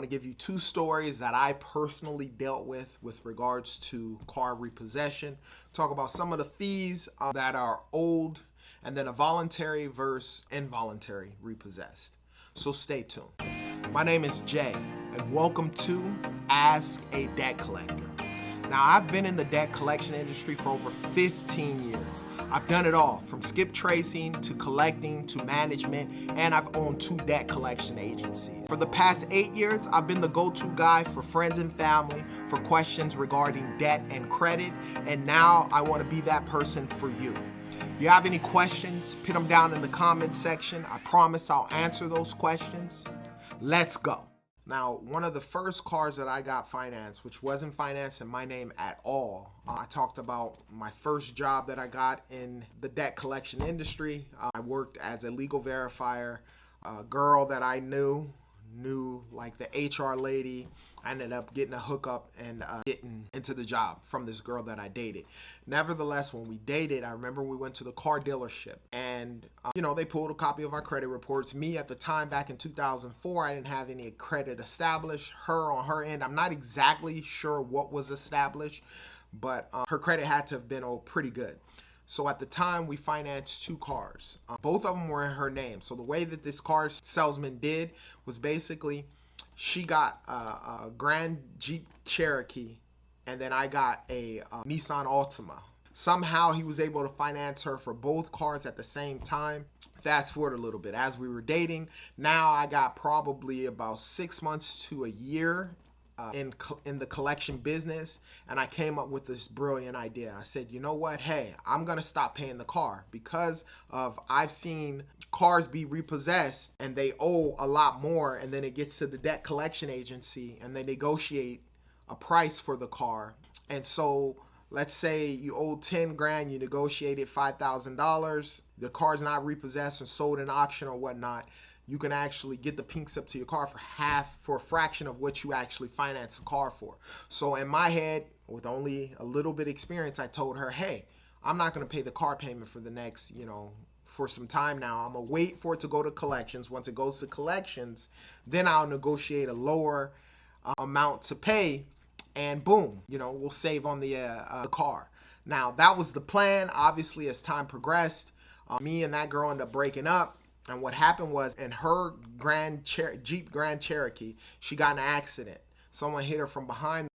want to give you two stories that I personally dealt with regards to car repossession. Talk about some of the fees that are owed, and then a voluntary versus involuntary repossessed. So stay tuned. My name is Jay, and welcome to Ask a Debt Collector. Now, I've been in the debt collection industry for over 15 years. I've done it all, from skip tracing to collecting to management, and I've owned 2 debt collection agencies. For the past 8 years, I've been the go-to guy for friends and family for questions regarding debt and credit, and now I want to be that person for you. If you have any questions, put them down in the comment section. I promise I'll answer those questions. Let's go. Now, one of the first cars that I got financed, which wasn't financed in my name at all, I talked about my first job that I got in the debt collection industry. I worked as a legal verifier. A girl that I knew like the HR lady. I ended up getting a hookup and getting into the job from this girl that I dated. Nevertheless, when we dated, I remember we went to the car dealership and, they pulled a copy of our credit reports. Me at the time, back in 2004, I didn't have any credit established. Her on her end, I'm not exactly sure what was established, but her credit had to have been pretty good. So at the time, we financed 2 cars. Both of them were in her name. So the way that this car salesman did was basically, she got a Grand Jeep Cherokee, and then I got a Nissan Altima. Somehow he was able to finance her for both cars at the same time. Fast forward a little bit, as we were dating, now I got probably about 6 months to a year in the collection business, and I came up with this brilliant idea. I said, you know what, hey, I'm gonna stop paying the car because I've seen cars be repossessed and they owe a lot more, and then it gets to the debt collection agency and they negotiate a price for the car. And so let's say you owe 10 grand, you negotiated $5,000, the car's not repossessed or sold in auction or whatnot, you can actually get the pink slip to your car for a fraction of what you actually financed the car for. So in my head, with only a little bit of experience, I told her, hey, I'm not going to pay the car payment for the next, for some time now. I'm going to wait for it to go to collections. Once it goes to collections, then I'll negotiate a lower amount to pay, and boom, we'll save on the car. Now, that was the plan. Obviously, as time progressed, me and that girl ended up breaking up. And what happened was, in her Jeep Grand Cherokee, she got in an accident. Someone hit her from behind.